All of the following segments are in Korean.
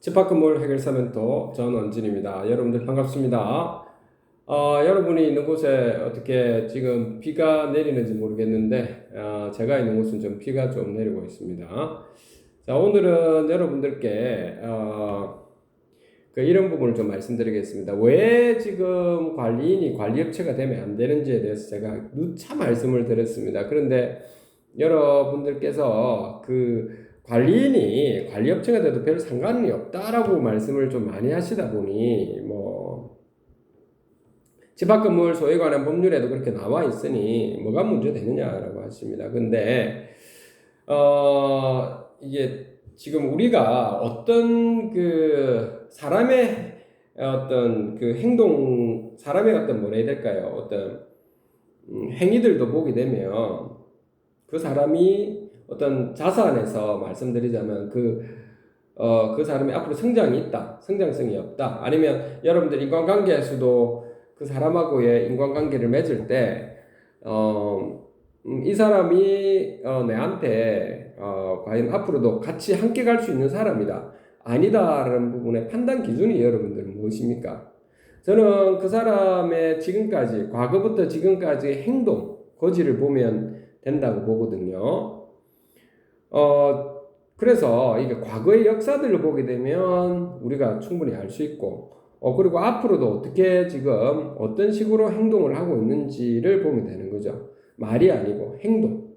집합건물 해결사 멘토 전원진입니다. 여러분들 반갑습니다. 여러분이 있는 곳에 어떻게 지금 비가 내리는지 모르겠는데 제가 있는 곳은 좀 비가 좀 내리고 있습니다. 자, 오늘은 여러분들께 이런 부분을 좀 말씀드리겠습니다. 왜 지금 관리인이 관리업체가 되면 안 되는지에 대해서 제가 누차 말씀을 드렸습니다. 그런데 여러분들께서 관리인이 관리업체가 돼도 별 상관이 없다라고 말씀을 좀 많이 하시다 보니 집합건물 소유에 관한 법률에도 그렇게 나와 있으니 뭐가 문제 되느냐라고 하십니다. 근데 이게 지금 우리가 어떤 사람의 어떤 행동, 사람의 어떤 뭐라 해야 될까요? 어떤 행위들도 보게 되면 그 사람이 어떤 자산에서 말씀드리자면 그 사람이 앞으로 성장이 있다, 성장성이 없다, 아니면 여러분들 인간관계에서도 그 사람하고의 인간관계를 맺을 때, 이 사람이 내한테 과연 앞으로도 같이 함께 갈 수 있는 사람이다, 아니다라는 부분의 판단 기준이 여러분들은 무엇입니까? 저는 그 사람의 지금까지, 과거부터 지금까지의 행동, 고지를 보면 된다고 보거든요. 그래서 이게 과거의 역사들을 보게 되면 우리가 충분히 알 수 있고, 그리고 앞으로도 어떻게 지금 어떤 식으로 행동을 하고 있는지를 보면 되는 거죠. 말이 아니고 행동.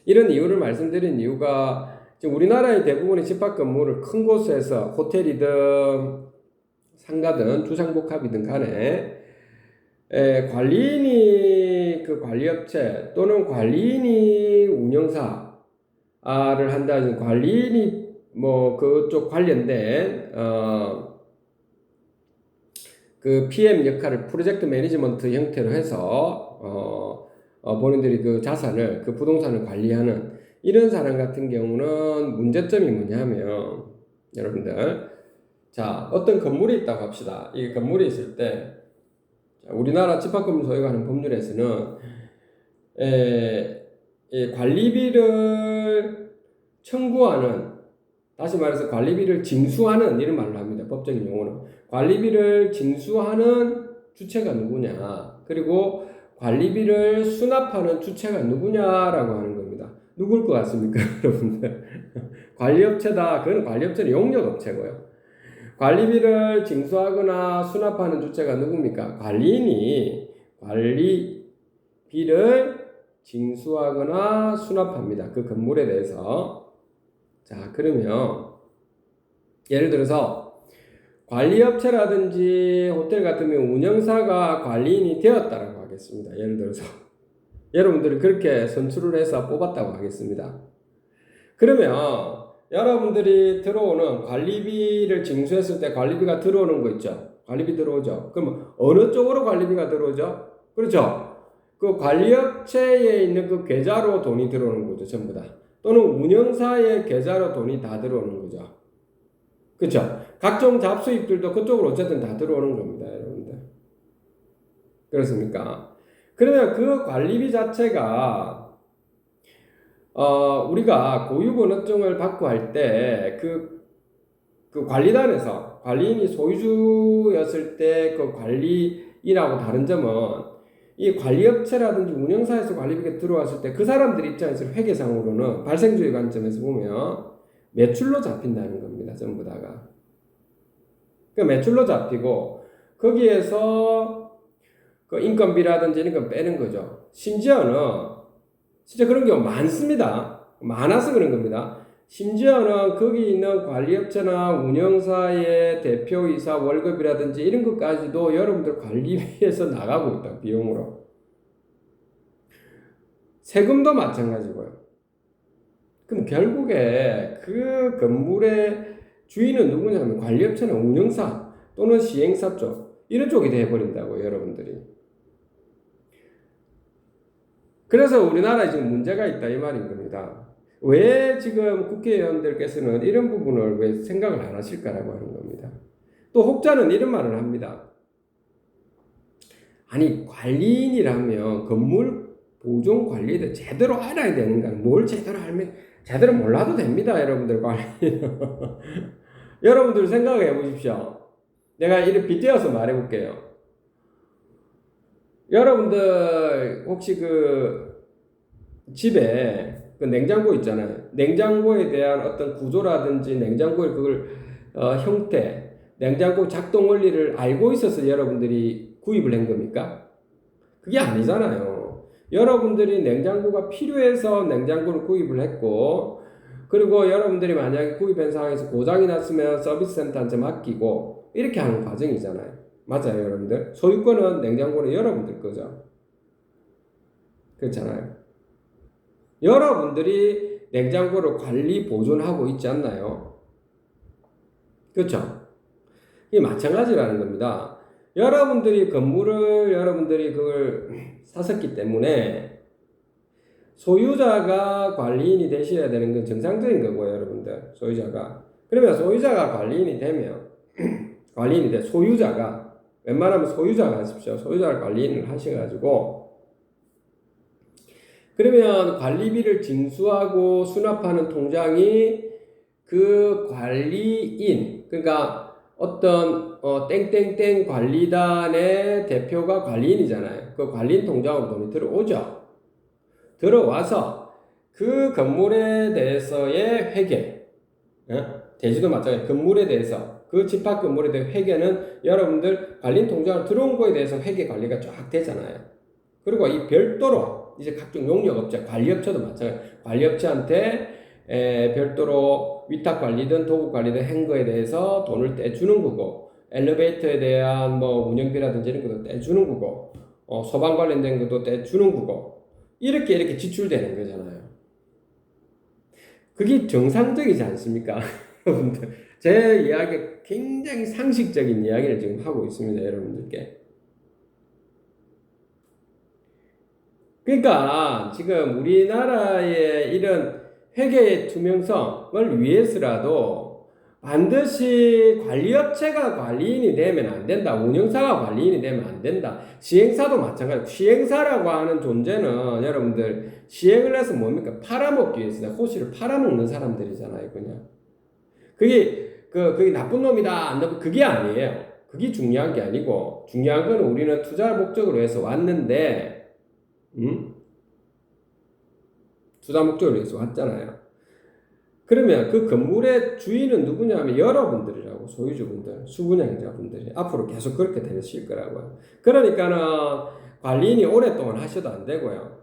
이런 이유를 말씀드린 이유가 지금 우리나라의 대부분의 집합건물을 큰 곳에서 호텔이든 상가든 주상복합이든 간에 관리인이 관리업체 또는 관리인이 운영사를 한다는 관리인이 그쪽 관련된 PM 역할을 프로젝트 매니지먼트 형태로 해서 본인들이 그 자산을, 그 부동산을 관리하는 이런 사람 같은 경우는 문제점이 뭐냐면, 여러분들, 자, 어떤 건물이 있다고 합시다. 이 건물이 있을 때 우리나라 집합건물 소유가 하는 법률에서는 관리비를 청구하는, 다시 말해서 관리비를 징수하는, 이런 말을 합니다. 법적인 용어는 관리비를 징수하는 주체가 누구냐, 그리고 관리비를 수납하는 주체가 누구냐라고 하는 겁니다. 누굴 것 같습니까, 여러분들? 관리업체다. 그건 관리업체는 용역업체고요. 관리비를 징수하거나 수납하는 주체가 누굽니까? 관리인이 관리비를 징수하거나 수납합니다. 그 건물에 대해서. 자, 그러면 예를 들어서 관리업체라든지 호텔 같으면 운영사가 관리인이 되었다라고 하겠습니다. 예를 들어서 여러분들이 그렇게 선출을 해서 뽑았다고 하겠습니다. 그러면 여러분들이 들어오는 관리비를 징수했을 때 관리비가 들어오는 거 있죠? 관리비 들어오죠? 그럼 어느 쪽으로 관리비가 들어오죠? 그렇죠? 그 관리업체에 있는 그 계좌로 돈이 들어오는 거죠, 전부 다. 또는 운영사의 계좌로 돈이 다 들어오는 거죠. 그렇죠? 각종 잡수입들도 그쪽으로 어쨌든 다 들어오는 겁니다, 여러분들. 그렇습니까? 그러면 그 관리비 자체가 우리가 고유번호증을 받고 할 때 그 관리단에서 관리인이 소유주였을 때 그 관리인하고 다른 점은 이 관리업체라든지 운영사에서 관리비가 들어왔을 때 그 사람들 입장에서 회계상으로는 발생주의 관점에서 보면 매출로 잡힌다는 겁니다. 전부 다가. 그 매출로 잡히고 거기에서 그 인건비라든지 이런 건 빼는 거죠. 심지어는 진짜 그런 경우 많습니다. 많아서 그런 겁니다. 심지어는 거기 있는 관리업체나 운영사의 대표이사 월급이라든지 이런 것까지도 여러분들 관리비에서 나가고 있다. 비용으로. 세금도 마찬가지고요. 그럼 결국에 그 건물의 주인은 누구냐면 관리업체나 운영사 또는 시행사 쪽, 이런 쪽이 되어버린다고요, 여러분들이. 그래서 우리나라에 지금 문제가 있다, 이 말인 겁니다. 왜 지금 국회의원들께서는 이런 부분을 왜 생각을 안 하실까라고 하는 겁니다. 또 혹자는 이런 말을 합니다. 아니, 관리인이라면 건물 보존 관리에 대해 제대로 알아야 되는 거야. 뭘 제대로 제대로 몰라도 됩니다, 여러분들 관리는. 여러분들 생각해 보십시오. 내가 이렇게 빗대어서 말해 볼게요. 여러분들 혹시 그 집에 그 냉장고 있잖아요. 냉장고에 대한 어떤 구조라든지 냉장고의 그걸 형태, 냉장고 작동 원리를 알고 있어서 여러분들이 구입을 한 겁니까? 그게 아니잖아요. 여러분들이 냉장고가 필요해서 냉장고를 구입을 했고, 그리고 여러분들이 만약에 구입한 상황에서 고장이 났으면 서비스 센터한테 맡기고 이렇게 하는 과정이잖아요. 맞아요, 여러분들. 소유권은 냉장고는 여러분들 거죠. 그렇잖아요. 여러분들이 냉장고를 관리 보존하고 있지 않나요? 그렇죠? 이게 마찬가지라는 겁니다. 여러분들이 건물을 여러분들이 그걸 샀었기 때문에 소유자가 관리인이 되셔야 되는 건 정상적인 거고요, 여러분들. 소유자가. 그러면 소유자가 관리인이 되면 관리인이 돼 소유자가 웬만하면 소유자가 하십시오. 소유자가 관리인을 하셔가지고 그러면 관리비를 징수하고 수납하는 통장이 그 관리인, 그러니까 어떤 땡땡땡 관리단의 대표가 관리인이잖아요. 그 관리인 통장으로 돈이 들어오죠. 들어와서 그 건물에 대해서의 회계, 대지도 마찬가지, 건물에 대해서 그 집합 건물에 대한 회계는 여러분들 관리인 통장으로 들어온 거에 대해서 회계 관리가 쫙 되잖아요. 그리고 이 별도로 이제 각종 용역업체, 관리업체도 마찬가지, 관리업체한테 별도로 위탁관리든 도급관리든 한 거에 대해서 돈을 떼주는 거고, 엘리베이터에 대한 뭐 운영비라든지 이런 것도 떼주는 거고, 소방 관련된 것도 떼주는 거고, 이렇게 지출되는 거잖아요. 그게 정상적이지 않습니까? 여러분들. 제 이야기가 굉장히 상식적인 이야기를 지금 하고 있습니다, 여러분들께. 그러니까 지금 우리나라의 이런 회계의 투명성을 위해서라도 반드시 관리업체가 관리인이 되면 안 된다. 운영사가 관리인이 되면 안 된다. 시행사도 마찬가지. 시행사라고 하는 존재는 여러분들 시행을 해서 뭡니까? 팔아먹기 위해서 호시를 팔아먹는 사람들이잖아요, 그냥. 그게 나쁜 놈이다. 안 나쁜, 그게 아니에요. 그게 중요한 게 아니고, 중요한 건 우리는 투자 목적으로 해서 왔는데, 투자 목적으로 해서 왔잖아요. 그러면 그 건물의 주인은 누구냐면 여러분들이라고, 소유주분들, 수분양자분들이 앞으로 계속 그렇게 되실 거라고요. 그러니까는 관리인이 오랫동안 하셔도 안 되고요.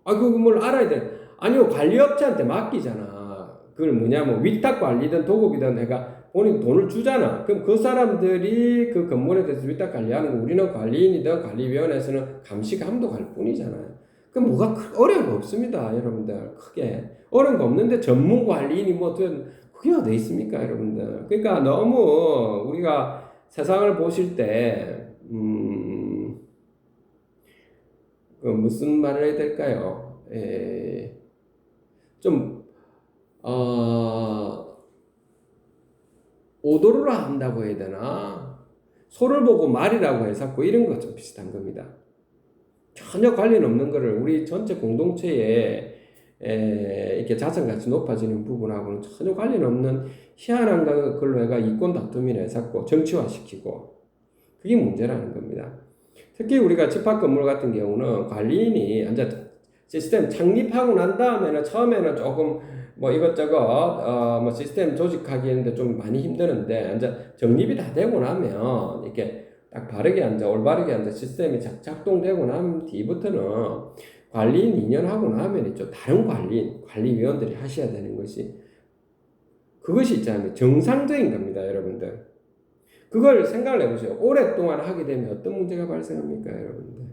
그거 뭘 알아야 돼. 아니요, 관리업체한테 맡기잖아. 그걸 뭐냐면 위탁 관리든 도급이든 내가 본인 돈을 주잖아. 그럼 그 사람들이 그 건물에 대해서 위탁 관리하는 거 우리는 관리인이든 관리위원회에서는 감시 감독할 뿐이잖아요. 그럼 뭐가 어려운 거 없습니다, 여러분들. 크게 어려운 거 없는데 전문 관리인이 뭐 그게 어디 있습니까, 여러분들. 그러니까 너무 우리가 세상을 보실 때 그 무슨 말을 해야 될까요? 좀 오도를 한다고 해야 되나? 소를 보고 말이라고 해서 이런 거 좀 비슷한 겁니다. 전혀 관련 없는 거를 우리 전체 공동체에 이렇게 자산가치 높아지는 부분하고는 전혀 관련 없는 희한한 걸로 해가 이권 다툼이나 자꾸 정치화시키고 그게 문제라는 겁니다. 특히 우리가 집합 건물 같은 경우는 관리인이 이제 시스템 창립하고 난 다음에는 처음에는 조금 뭐 이것저것 뭐 시스템 조직하기에는 좀 많이 힘드는데 이제 정립이 다 되고 나면 이렇게 딱 바르게 앉아 올바르게 앉아 시스템이 작동되고 난 뒤부터는 관리인 2년 하고 나면 있죠. 다른 관리위원들이 하셔야 되는 것이 그것이 있잖아요. 정상적인 겁니다, 여러분들. 그걸 생각을 해보세요. 오랫동안 하게 되면 어떤 문제가 발생합니까, 여러분들?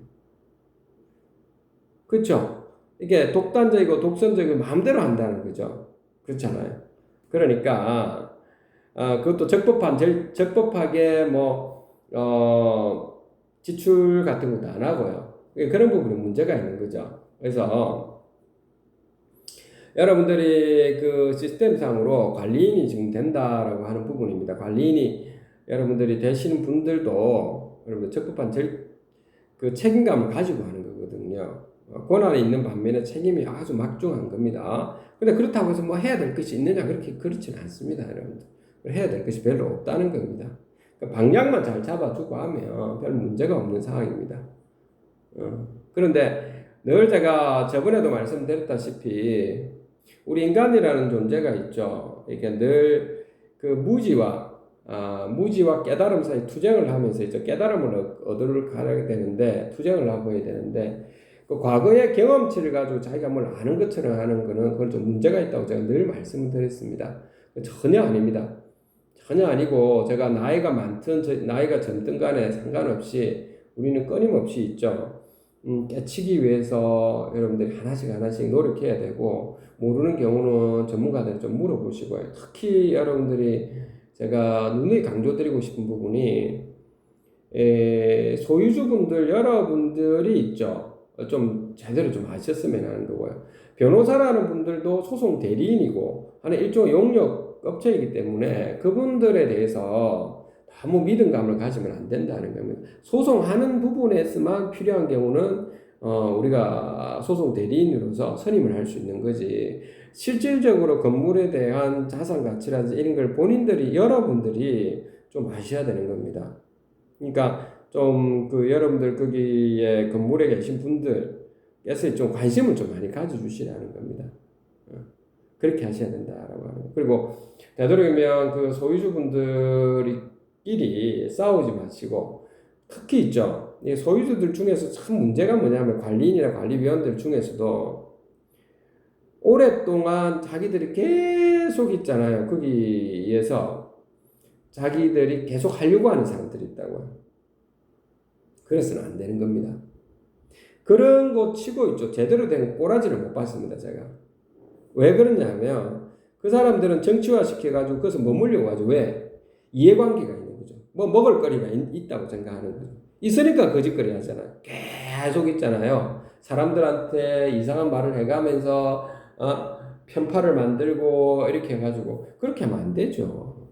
그렇죠? 이게 독단적이고 독선적이고 마음대로 한다는 거죠. 그렇잖아요. 그러니까 그것도 적법하게 지출 같은 것도 안 하고요. 그런 부분에 문제가 있는 거죠. 그래서 여러분들이 그 시스템상으로 관리인이 지금 된다라고 하는 부분입니다. 관리인이 여러분들이 되시는 분들도 여러분들 적법한 그 책임감을 가지고 하는 거거든요. 권한이 있는 반면에 책임이 아주 막중한 겁니다. 근데 그렇다고 해서 뭐 해야 될 것이 있느냐? 그렇지는 않습니다, 여러분들. 해야 될 것이 별로 없다는 겁니다. 그러니까 방향만 잘 잡아주고 하면 별 문제가 없는 상황입니다. 그런데 늘 제가 저번에도 말씀드렸다시피 우리 인간이라는 존재가 있죠. 이게 늘 그 무지와 깨달음 사이 투쟁을 하면서 이제 깨달음을 얻으려고 되는데 투쟁을 하고 해야 되는데 그 과거의 경험치를 가지고 자기가 뭘 아는 것처럼 하는 거는 그건 좀 문제가 있다고 제가 늘 말씀을 드렸습니다. 전혀 아닙니다. 전혀 아니고 제가 나이가 많든 나이가 젊든 간에 상관없이 우리는 끊임없이 있죠. 깨치기 위해서 여러분들이 하나씩 노력해야 되고 모르는 경우는 전문가들 좀 물어보시고요. 특히 여러분들이 제가 누누이 강조드리고 싶은 부분이 소유주분들 여러분들이 있죠. 좀 제대로 좀 아셨으면 하는 거고요. 변호사라는 분들도 소송 대리인이고 하는 일종의 용역 업체이기 때문에 그분들에 대해서 너무 믿음감을 가지면 안 된다는 겁니다. 소송하는 부분에서만 필요한 경우는 우리가 소송 대리인으로서 선임을 할 수 있는 거지. 실질적으로 건물에 대한 자산 가치라든지 이런 걸 본인들이 여러분들이 좀 아셔야 되는 겁니다. 그러니까 좀 그 여러분들 거기에 건물에 계신 분들께서 좀 관심을 좀 많이 가져주시라는 겁니다. 그렇게 하셔야 된다라고 하는. 그리고 되도록이면 그 소유주분들끼리 싸우지 마시고 특히 있죠. 이 소유주들 중에서 참 문제가 뭐냐면 관리인이나 관리위원들 중에서도 오랫동안 자기들이 계속 있잖아요. 거기에서 자기들이 계속 하려고 하는 사람들이 있다고요. 그래서는 안 되는 겁니다. 그런 거 치고 있죠. 제대로 된 꼬라지를 못 봤습니다, 제가. 왜 그러냐면 그 사람들은 정치화 시켜가지고 그것을 머물려고 하죠. 왜? 이해관계가 있는 거죠. 뭐 먹을 거리가 있다고 생각하는 거죠. 있으니까 거짓거리 하잖아요. 계속 있잖아요. 사람들한테 이상한 말을 해가면서 편파를 만들고 이렇게 해가지고 그렇게 하면 안 되죠.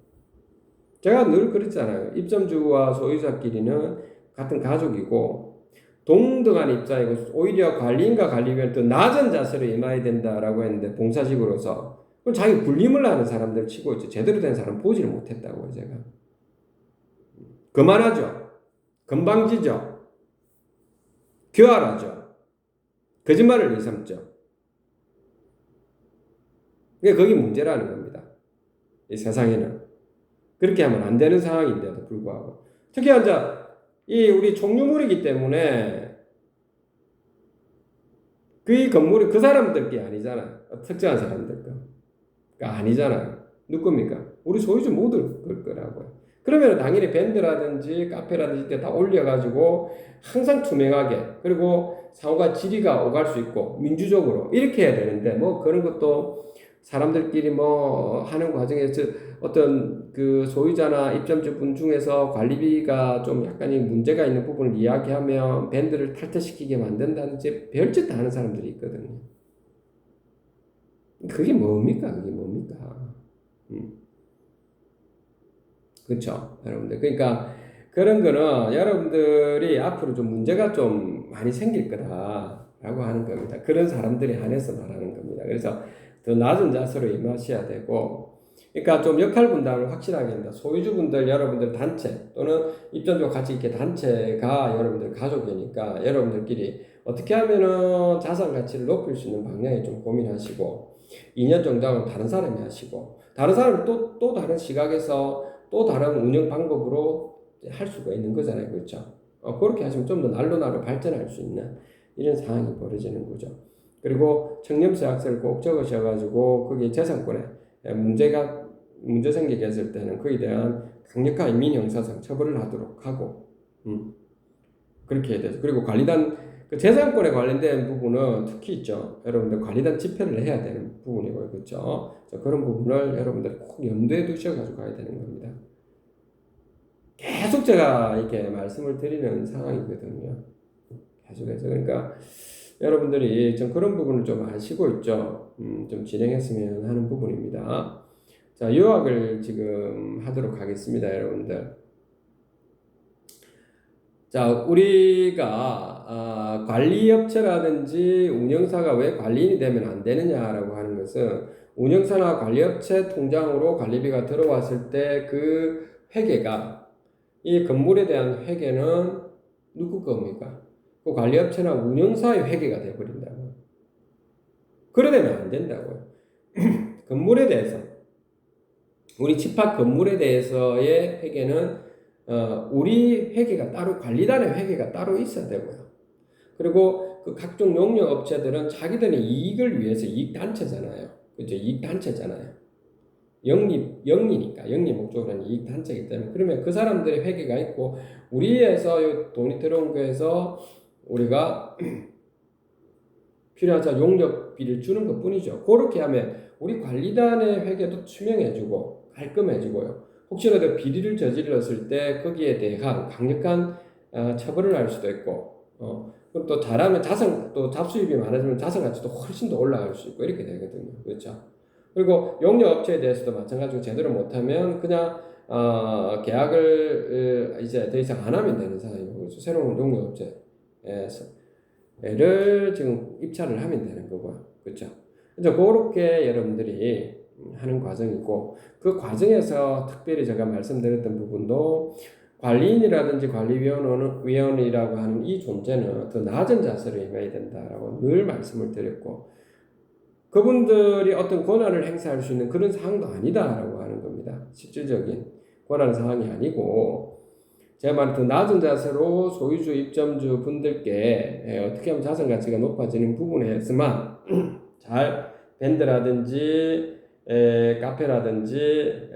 제가 늘 그랬잖아요. 입점주와 소유자끼리는 같은 가족이고 동등한 입장이고 오히려 관리인과 관리위원 더 낮은 자세로 임해야 된다라고 했는데 봉사직으로서 그럼 자기 군림을 하는 사람들 치고 있죠. 제대로 된 사람 보지를 못했다고요. 제가 그만하죠. 건방지죠. 교활하죠. 거짓말을 일삼죠. 그게 거기 문제라는 겁니다. 이 세상에는 그렇게 하면 안 되는 상황인데도 불구하고 특히 이 우리 총유물이기 때문에 그 건물이 그 사람들 게 아니잖아요. 특정한 사람들 거가 아니잖아요. 누구 겁니까? 우리 소유주 모두 걸 거라고요. 그러면 당연히 밴드라든지 카페라든지 다 올려가지고 항상 투명하게 그리고 상호가 질의가 오갈 수 있고 민주적으로 이렇게 해야 되는데 뭐 그런 것도 사람들끼리 뭐 하는 과정에서 어떤 그 소유자나 입점주분 중에서 관리비가 좀 약간의 문제가 있는 부분을 이야기하면 밴드를 탈퇴시키게 만든다든지 별짓 다 하는 사람들이 있거든요. 그게 뭡니까? 그렇죠, 여러분들. 그러니까 그런 거는 여러분들이 앞으로 좀 문제가 좀 많이 생길 거다라고 하는 겁니다. 그런 사람들에 한해서 말하는 겁니다. 그래서 더 낮은 자세로 임하셔야 되고, 그러니까 좀 역할 분담을 확실하게 합니다. 소유주분들, 여러분들 단체 또는 입점자 같이 이렇게 단체가 여러분들 가족이니까 여러분들끼리 어떻게 하면은 자산 가치를 높일 수 있는 방향에 좀 고민하시고, 2년 정도 하면 다른 사람이 하시고, 다른 사람은 또 다른 시각에서 또 다른 운영 방법으로 할 수가 있는 거잖아요. 그렇죠? 그렇게 하시면 좀 더 날로 발전할 수 있는 이런 상황이 벌어지는 거죠. 그리고 청렴서 약서를 꼭 적으셔가지고 거기에 재산권에 문제 생기게 했을 때는 그에 대한 강력한 민형사상 처벌을 하도록 하고 그렇게 해야 되죠. 그리고 관리단 그 재산권에 관련된 부분은 특히 있죠. 여러분들 관리단 집회를 해야 되는 부분이고요. 그렇죠? 그런 부분을 여러분들 꼭 염두에 두셔가지고 가야 되는 겁니다. 계속 제가 이렇게 말씀을 드리는 상황이거든요. 계속해서. 그러니까 여러분들이 좀 그런 부분을 좀 아시고 있죠. 좀 진행했으면 하는 부분입니다. 자, 요약을 지금 하도록 하겠습니다, 여러분들. 자, 우리가 관리업체라든지 운영사가 왜 관리인이 되면 안 되느냐라고 하는 것은 운영사나 관리업체 통장으로 관리비가 들어왔을 때 그 회계가, 이 건물에 대한 회계는 누구 겁니까? 그 관리업체나 운영사의 회계가 되어버린다고요. 그래 되면 안 된다고요. 건물에 대해서, 우리 집합 건물에 대해서의 회계는 우리 회계가 따로, 관리단의 회계가 따로 있어야 되고요. 그리고 그 각종 용역 업체들은 자기들의 이익을 위해서, 이익단체잖아요. 그죠? 이익단체잖아요. 영리니까, 영리 목적으로 하는 이익단체이기 때문에. 그러면 그 사람들의 회계가 있고, 우리에서 돈이 들어온 거에서 우리가 필요한 용역비를 주는 것 뿐이죠. 그렇게 하면 우리 관리단의 회계도 투명해지고 깔끔해지고요. 혹시라도 비리를 저질렀을 때 거기에 대한 강력한 처벌을 할 수도 있고, 그럼 또 잘하면 또 잡수입이 많아지면 자산 가치도 훨씬 더 올라갈 수 있고 이렇게 되거든요. 그렇죠? 그리고 용역업체에 대해서도 마찬가지로 제대로 못하면 그냥 계약을 이제 더 이상 안 하면 되는 상황이고, 그렇죠? 새로운 용역업체를 지금 입찰을 하면 되는 거고요. 그렇죠? 그래서 그렇게 여러분들이 하는 과정이고, 그 과정에서 특별히 제가 말씀드렸던 부분도 관리인이라든지 관리위원이라고 하는 이 존재는 더 낮은 자세로 임해야 된다라고 늘 말씀을 드렸고, 그분들이 어떤 권한을 행사할 수 있는 그런 상황도 아니다라고 하는 겁니다. 실질적인 권한 사항이 아니고, 제가 말한 더 낮은 자세로 소유주, 입점주 분들께 어떻게 하면 자산 가치가 높아지는 부분에서만 잘 밴드라든지 카페라든지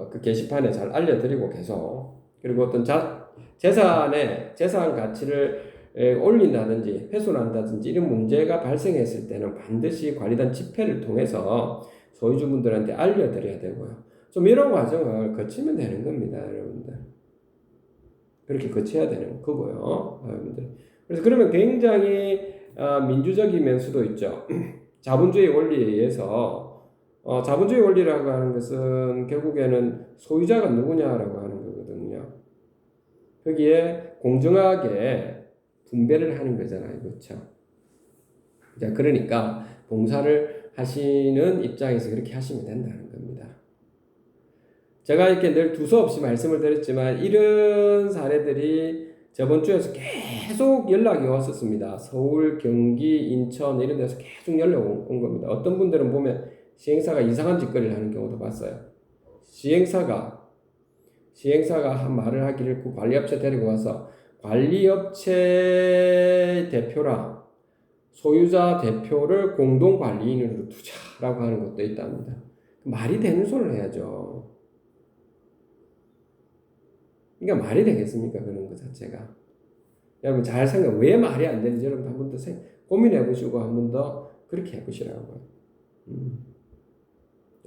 그 게시판에 잘 알려드리고 계속, 그리고 어떤 재산 가치를 올린다든지 훼손한다든지 이런 문제가 발생했을 때는 반드시 관리단 집회를 통해서 소유주분들한테 알려드려야 되고요. 좀 이런 과정을 거치면 되는 겁니다, 여러분들. 그렇게 거쳐야 되는 거고요, 여러분들. 그래서 그러면 굉장히 민주적이면 수도 있죠. 자본주의 원리에 의해서 자본주의 원리라고 하는 것은 결국에는 소유자가 누구냐라고 하는 거거든요. 거기에 공정하게 분배를 하는 거잖아요, 그렇죠? 자, 그러니까 봉사를 하시는 입장에서 그렇게 하시면 된다는 겁니다. 제가 이렇게 늘 두서없이 말씀을 드렸지만 이런 사례들이 저번 주에서 계속 연락이 왔었습니다. 서울, 경기, 인천 이런 데서 계속 연락 온 겁니다. 어떤 분들은 보면 시행사가 이상한 짓거리를 하는 경우도 봤어요. 시행사가 한 말을 하기를 그 관리업체 데리고 와서 관리업체 대표랑 소유자 대표를 공동관리인으로 두자라고 하는 것도 있답니다. 말이 되는 소리를 해야죠. 그러니까 말이 되겠습니까? 그런 것 자체가. 여러분 잘 왜 말이 안 되는지 여러분 한 번 더 고민해 보시고 한 번 더 그렇게 해 보시라고요.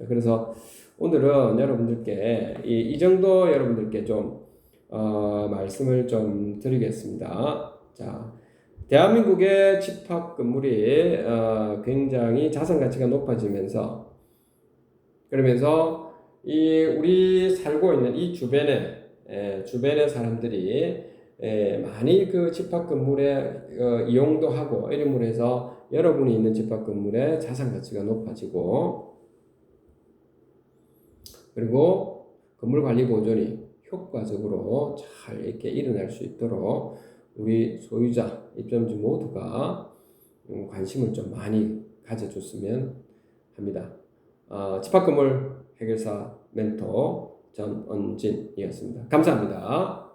그래서 오늘은 여러분들께 이 정도 여러분들께 좀 말씀을 좀 드리겠습니다. 자, 대한민국의 집합 건물이 굉장히 자산 가치가 높아지면서, 그러면서 우리 살고 있는 이 주변의 사람들이 많이 그 집합 건물에 이용도 하고 이름으로 해서 여러분이 있는 집합 건물의 자산 가치가 높아지고, 그리고 건물 관리 보존이 효과적으로 잘 이렇게 일어날 수 있도록 우리 소유자, 입점주 모두가 관심을 좀 많이 가져줬으면 합니다. 집합건물 해결사 멘토 전언진이었습니다. 감사합니다.